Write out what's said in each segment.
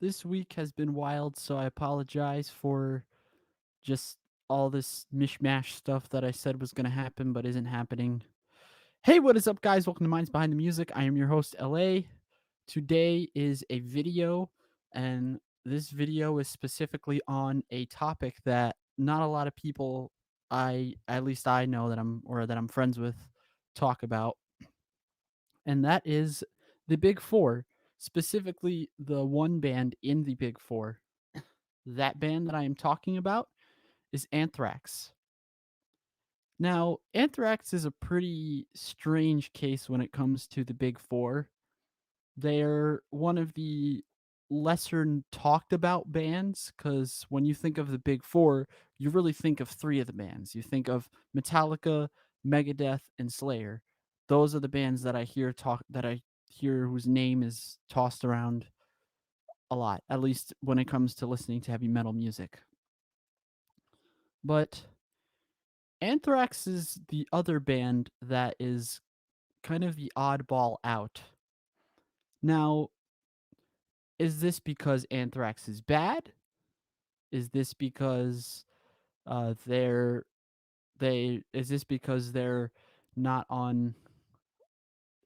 This week has been wild, so I apologize for just all this mishmash stuff that I said was going to happen but isn't happening. Hey, what is up, guys? Welcome to Minds Behind the Music. I am your host, LA. Today is a video, and this video is specifically on a topic that not a lot of people at least I know that I'm friends with talk about, and that is the Big Four, specifically the one band in the Big Four. That band that I am talking about is Anthrax. Now, Anthrax is a pretty strange case when it comes to the Big Four. They're one of the lesser talked about bands because when you think of the Big Four, you really think of three of the bands. You think of Metallica, Megadeth, and Slayer. Those are the bands that I hear whose name is tossed around a lot, at least when it comes to listening to heavy metal music. But Anthrax is the other band that is kind of the oddball out. Now, is this because Anthrax is bad? Is this because they're they is this because they're not on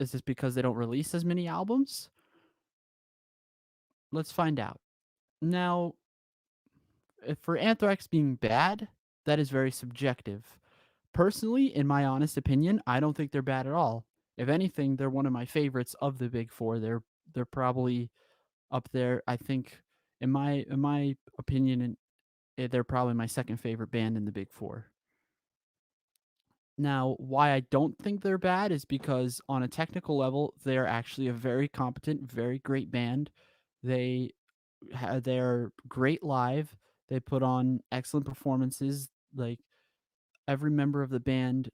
is this because they don't release as many albums? Let's find out. Now, for Anthrax being bad, that is very subjective. Personally, in my honest opinion, I don't think they're bad at all. If anything, they're one of my favorites of the big four. They're probably up there. I think, in my opinion, they're probably my second favorite band in the big four. Now, why I don't think they're bad is because on a technical level, they're actually a very competent, very great band. They they're great live. They put on excellent performances. Like every member of the band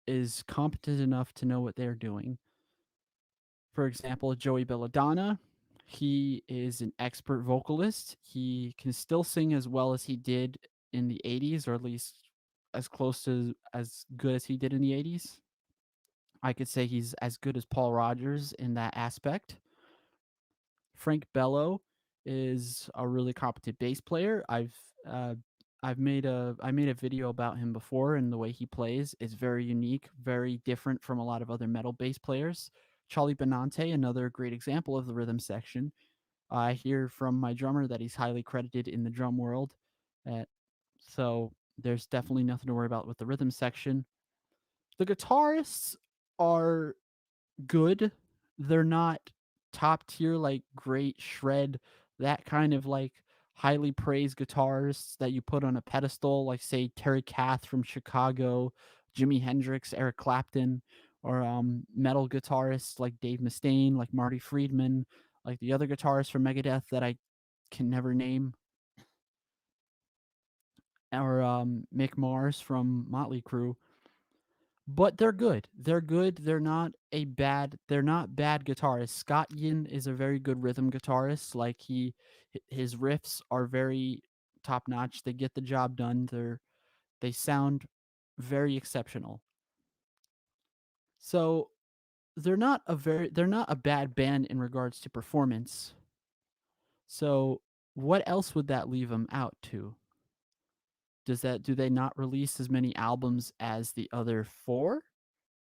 is competent enough to know what they're doing. For example, Joey Belladonna, he is an expert vocalist. He can still sing as well as he did in the 80s, or at least as close to as good as he did in the 80s. I could say he's as good as Paul Rogers in that aspect. Frank Bello is a really competent bass player. Uh, I made a video about him before, and the way he plays is very unique, very different from a lot of other metal bass players. Charlie Benante, another great example of the rhythm section. I hear from my drummer that he's highly credited in the drum world, uh, so there's definitely nothing to worry about with the rhythm section. The guitarists are good. They're not top tier like great shred, that kind of like highly praised guitarists that you put on a pedestal, like say Terry Kath from Chicago, Jimi Hendrix, Eric Clapton, or metal guitarists like Dave Mustaine, like Marty Friedman, like the other guitarists from Megadeth that I can never name, or Mick Mars from Motley Crue. But they're good. They're good. They're not bad guitarists. Scott Yin is a very good rhythm guitarist. Like his riffs are very top notch. They get the job done. They sound very exceptional. So they're not a bad band in regards to performance. So what else would that leave them out to? Do they not release as many albums as the other four?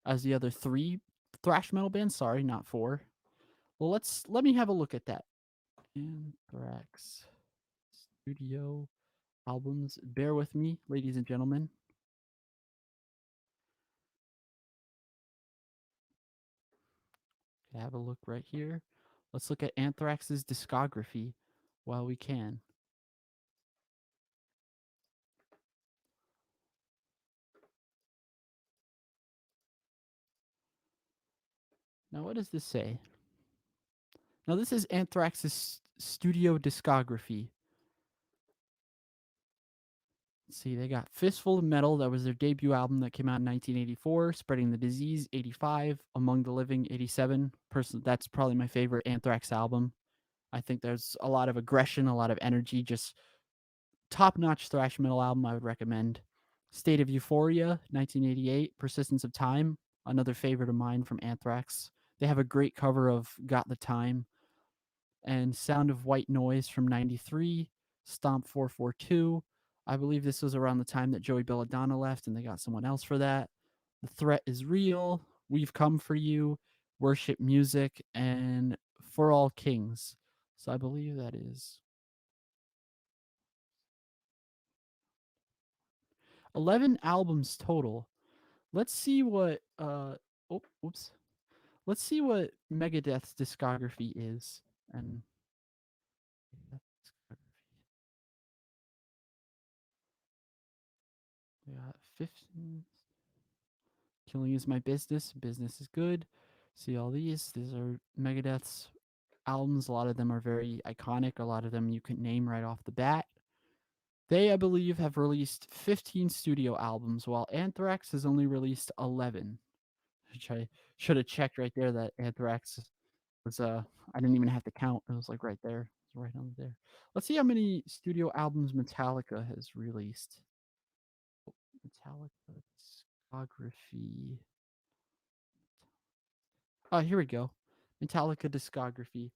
As the other three thrash metal bands? Sorry, not four. Well, let me have a look at that. Anthrax studio albums. Bear with me, ladies and gentlemen. Have a look right here. Let's look at Anthrax's discography while we can. Now, what does this say? Now, this is Anthrax's studio discography. Let's see, they got Fistful of Metal. That was their debut album that came out in 1984. Spreading the Disease, 85. Among the Living, 87. That's probably my favorite Anthrax album. I think there's a lot of aggression, a lot of energy, just top-notch thrash metal album I would recommend. State of Euphoria, 1988. Persistence of Time, another favorite of mine from Anthrax. They have a great cover of Got the Time. and Sound of White Noise from '93, Stomp 442. I believe this was around the time that Joey Belladonna left, and they got someone else for that. The Threat is Real, We've Come for You, Worship Music, and For All Kings. So I believe that is 11 albums total. Let's see what oh, oops. Let's see what Megadeth's discography is. And we got 15. Killing is my business. Business is good. See all these. These are Megadeth's albums. A lot of them are very iconic. A lot of them you can name right off the bat. They, I believe, have released 15 studio albums, while Anthrax has only released 11. Which I should have checked right there that Anthrax was I didn't even have to count. It was like right there. It was right under there. Let's see how many studio albums Metallica has released. Metallica discography. Oh, here we go. Metallica discography.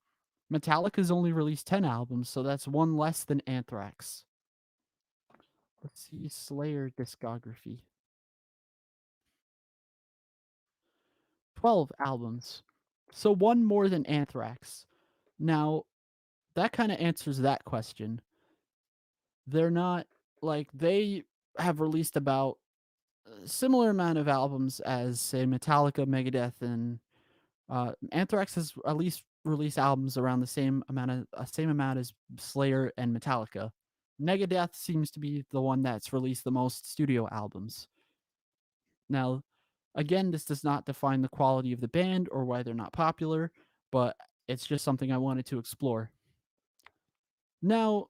Metallica's only released 10 albums, so that's one less than Anthrax. Let's see Slayer discography. 12 albums. So one more than Anthrax. Now, that kind of answers that question. They're not like they have released about a similar amount of albums as say Metallica, Megadeth, and Anthrax has at least released albums around the same amount as Slayer and Metallica. Megadeth seems to be the one that's released the most studio albums. Now, again, this does not define the quality of the band or why they're not popular, but it's just something I wanted to explore. Now,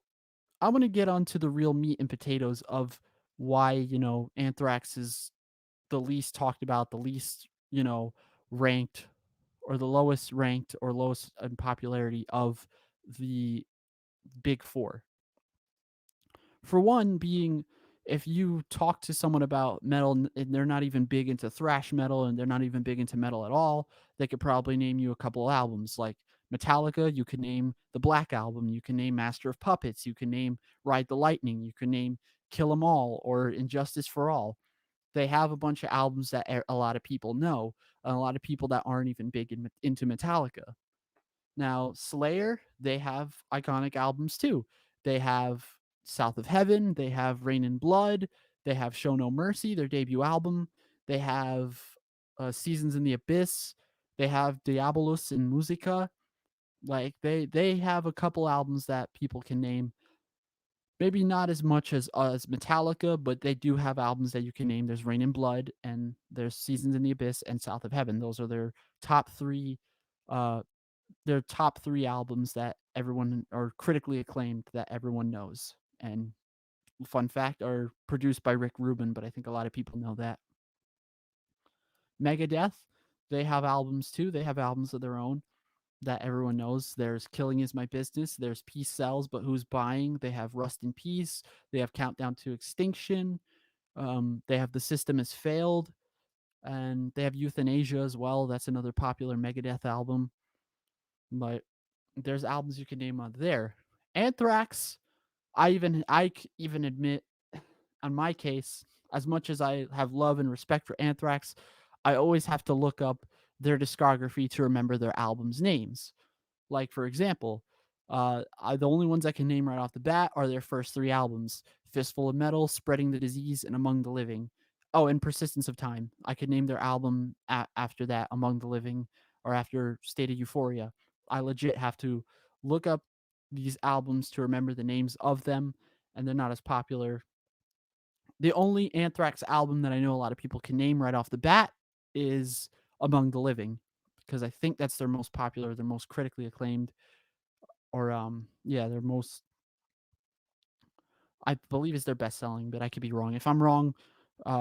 I want to get onto the real meat and potatoes of why, Anthrax is the least talked about, the least, ranked, or the lowest ranked or lowest in popularity of the big four. For one, being if you talk to someone about metal and they're not even big into thrash metal and they're not even big into metal at all, they could probably name you a couple of albums. Like Metallica, you could name the Black Album, you can name Master of Puppets, you can name Ride the Lightning, you can name Kill 'Em All or Injustice for All. They have a bunch of albums that a lot of people know, and a lot of people that aren't even big into Metallica. Now, Slayer, they have iconic albums too. They have South of Heaven, they have Rain and Blood, they have Show No Mercy, their debut album. They have Seasons in the Abyss, they have Diabolus in Musica. Like they have a couple albums that people can name. Maybe not as much as Metallica, but they do have albums that you can name. There's Rain and Blood, and there's Seasons in the Abyss and South of Heaven. Those are top three uh their top three albums that everyone are critically acclaimed that everyone knows. And fun fact, are produced by Rick Rubin, but I think a lot of people know that. Megadeth, they have albums too. They have albums of their own that everyone knows. There's Killing Is My Business. There's Peace Sells, but Who's Buying? They have Rust in Peace. They have Countdown to Extinction. They have The System Has Failed. And they have Euthanasia as well. That's another popular Megadeth album. But there's albums you can name on there. Anthrax, I even admit, on my case, as much as I have love and respect for Anthrax, I always have to look up their discography to remember their albums' names. Like for example, the only ones I can name right off the bat are their first three albums: Fistful of Metal, Spreading the Disease, and Among the Living. Oh, and Persistence of Time. I could name their album after that, Among the Living, or after State of Euphoria. I legit have to look up these albums to remember the names of them, and they're not as popular. The only Anthrax album that I know a lot of people can name right off the bat is Among the Living, because I think that's their most popular, their most critically acclaimed, or yeah, their most, I believe is their best selling, but I could be wrong. If I'm wrong,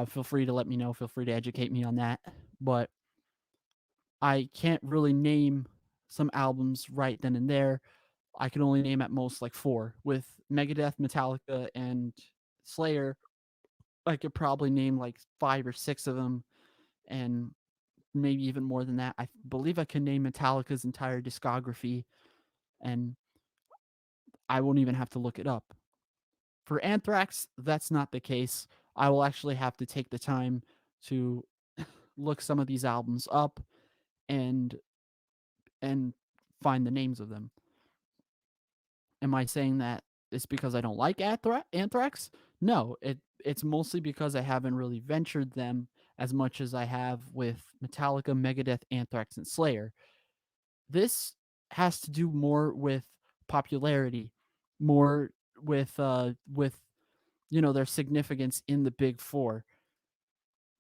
feel free to let me know. Feel free to educate me on that. But I can't really name some albums right then and there. I can only name at most like four. With Megadeth, Metallica, and Slayer, I could probably name like five or six of them, and maybe even more than that. I believe I can name Metallica's entire discography, and I won't even have to look it up. For Anthrax, that's not the case. I will actually have to take the time to look some of these albums up and and find the names of them. Am I saying that it's because I don't like Anthrax? No, it's mostly because I haven't really ventured them as much as I have with Metallica, Megadeth, Anthrax, and Slayer. This has to do more with popularity, more with their significance in the big four.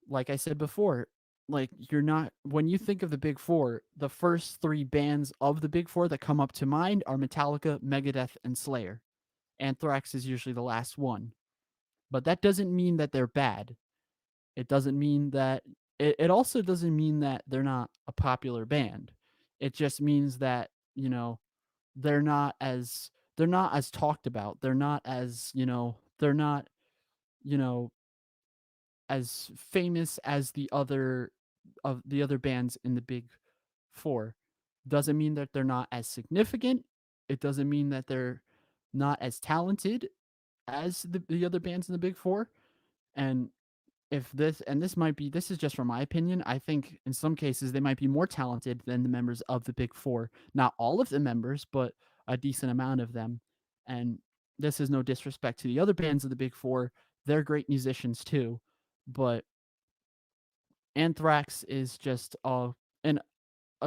Like I said before, like you're not when you think of the big four, the first three bands of the big four that come up to mind are Metallica, Megadeth, and Slayer. Anthrax is usually the last one. But that doesn't mean that they're bad. It doesn't mean that it also doesn't mean that they're not a popular band. It just means that, they're not as they're not as talked about. They're not, you know, as famous as the other bands in the big four. Doesn't mean that they're not as significant. It doesn't mean that they're not as talented as the other bands in the big four. And if this and this is just from my opinion, I think in some cases they might be more talented than the members of the big four. Not all of the members, but a decent amount of them. And this is no disrespect to the other bands of the big four. They're great musicians too. But Anthrax is just a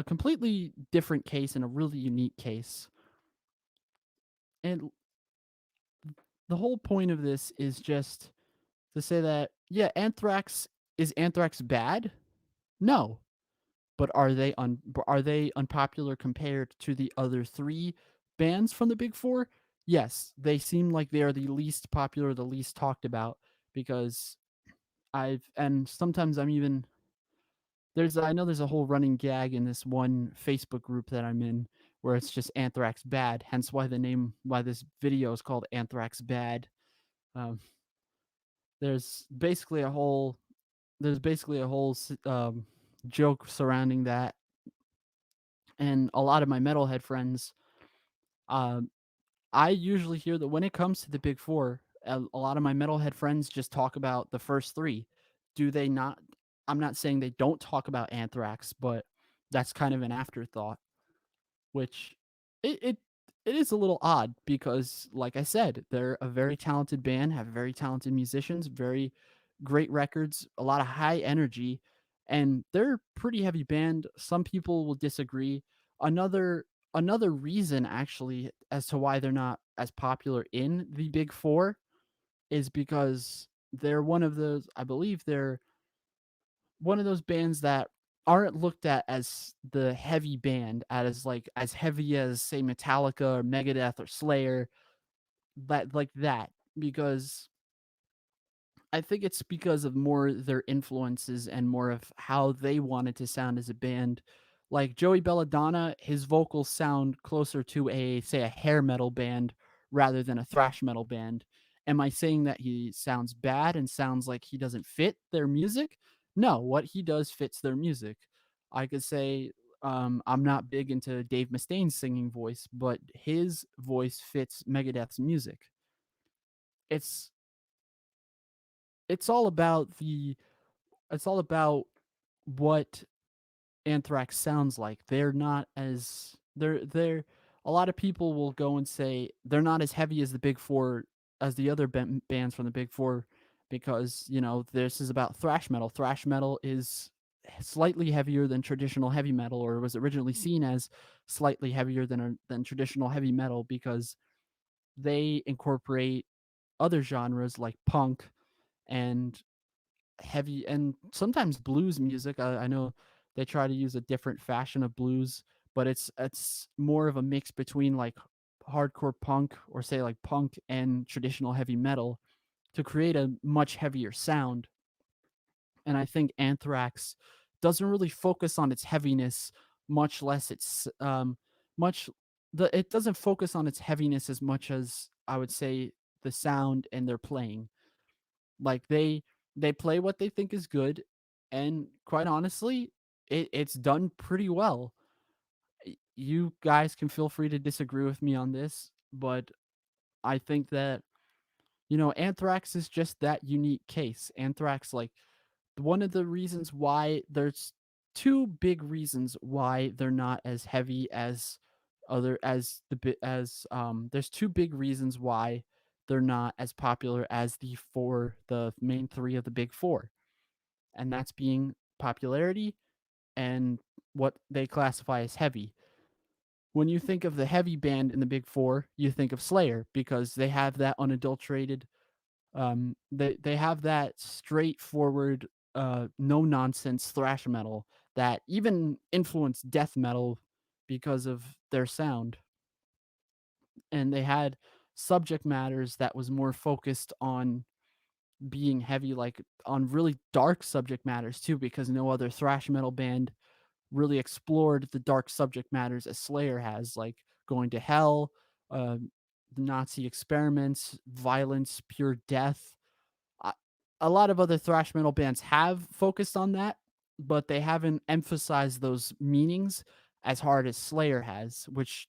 completely different case and a really unique case. And the whole point of this is just to say that, yeah, Anthrax bad? No. But are they unpopular compared to the other three bands from the big four? Yes, they seem like they are the least popular, the least talked about, because sometimes I'm even I know there's a whole running gag in this one Facebook group that I'm in where it's just Anthrax bad, hence why this video is called Anthrax bad. Um, there's basically a whole joke surrounding that, and a lot of my metalhead friends, um, I usually hear that when it comes to the big four, a lot of my metalhead friends just talk about the first three. Do they not? I'm not saying they don't talk about Anthrax, but that's kind of an afterthought, which it it, it is a little odd because, like I said, they're a very talented band, have very talented musicians, very great records, a lot of high energy, and they're a pretty heavy band. Some people will disagree. Another reason actually as to why they're not as popular in the big four is because they're one of those I believe they're one of those bands that aren't looked at as the heavy band, as like as heavy as say Metallica or Megadeth or Slayer, that because I think it's because of more their influences and more of how they wanted to sound as a band. Like Joey Belladonna, his vocals sound closer to say a hair metal band rather than a thrash metal band. Am I saying that he sounds bad and sounds like he doesn't fit their music? No, what he does fits their music. I could say I'm not big into Dave Mustaine's singing voice, but his voice fits Megadeth's music. It's it's all about the it's all about what Anthrax sounds like. They're not as they're a lot of people will go and say they're not as heavy as the big four as the other bands from the big four because, this is about thrash metal. Thrash metal is slightly heavier than traditional heavy metal, or was originally seen as slightly heavier than traditional heavy metal because they incorporate other genres like punk and heavy and sometimes blues music. I know they try to use a different fashion of blues, but it's more of a mix between like hardcore punk or say like punk and traditional heavy metal to create a much heavier sound. And I think Anthrax doesn't really focus on its heaviness, much less its much it doesn't focus on its heaviness as much as I would say the sound and their playing. Like they play what they think is good, and quite honestly, it's done pretty well. you guys can feel free to disagree with me on this, but I think that Anthrax is just that unique case. Anthrax, like, one of the reasons why there's two big reasons why they're not as heavy as other as the bit as there's two big reasons why they're not as popular as the main three of the big four, and that's being popularity and what they classify as heavy. When you think of the heavy band in the big four, you think of Slayer because they have that unadulterated, they have that straightforward, no nonsense thrash metal that even influenced death metal because of their sound. And they had subject matters that was more focused on being heavy, like on really dark subject matters too, because no other thrash metal band really explored the dark subject matters as Slayer has, like going to hell, uh, the Nazi experiments, violence, pure death. I, a lot of other thrash metal bands have focused on that, but they haven't emphasized those meanings as hard as Slayer has, which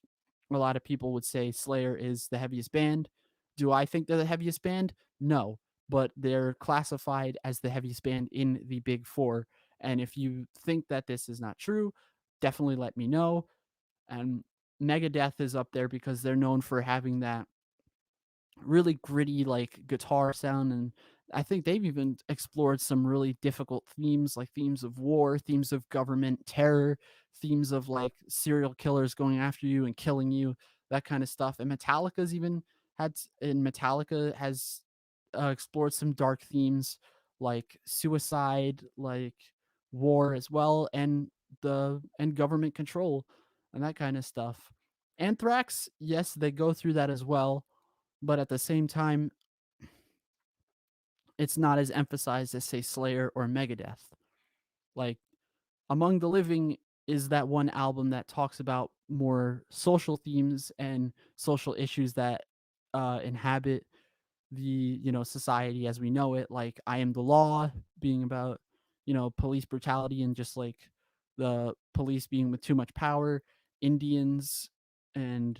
a lot of people would say Slayer is the heaviest band. Do I think they're the heaviest band? No, but they're classified as the heaviest band in the big four. And if you think that this is not true, definitely let me know. And Megadeth is up there because they're known for having that really gritty like guitar sound, and I think they've even explored some really difficult themes, like themes of war, themes of government terror, themes of like serial killers going after you and killing you, that kind of stuff. And Metallica has explored some dark themes like suicide, like war as well, and government control and that kind of stuff. Anthrax, yes, they go through that as well, but at the same time, it's not as emphasized as say Slayer or Megadeth. Like Among the Living is that one album that talks about more social themes and social issues that inhabit the society as we know it. Like I Am the Law being about police brutality and just like the police being with too much power, Indians, and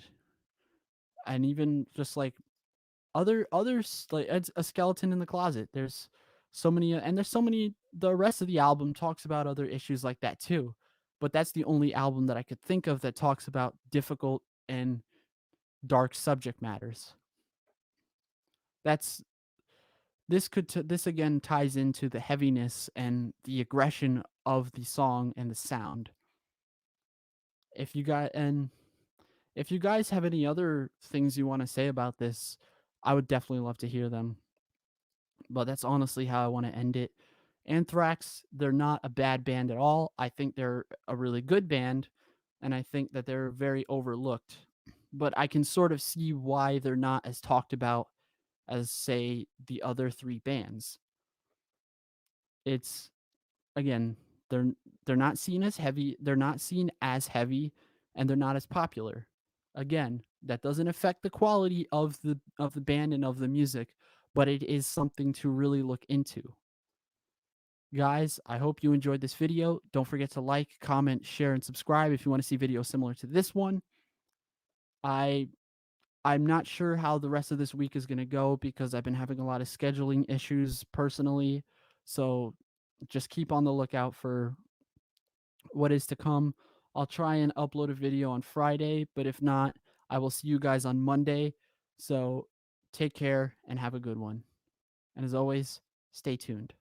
even just like others, like it's a skeleton in the closet. There's so many, and there's so many. The rest of the album talks about other issues like that too, but that's the only album that I could think of that talks about difficult and dark subject matters. That's this again ties into the heaviness and the aggression of the song and the sound. If you got and if you guys have any other things you want to say about this, I would definitely love to hear them. But that's honestly how I want to end it. Anthrax, they're not a bad band at all. I think they're a really good band, and I think that they're very overlooked. But I can sort of see why they're not as talked about as, say, the other three bands. It's again, they're they're not seen as heavy. They're not seen as heavy, and they're not as popular. Again, that doesn't affect the quality of the band and of the music, but it is something to really look into. Guys, I hope you enjoyed this video. Don't forget to like, comment, share, and subscribe if you want to see videos similar to this one. I I'm not sure how the rest of this week is going to go because I've been having a lot of scheduling issues personally. So just keep on the lookout for what is to come. I'll try and upload a video on Friday, but if not, I will see you guys on Monday. So take care and have a good one. And as always, stay tuned.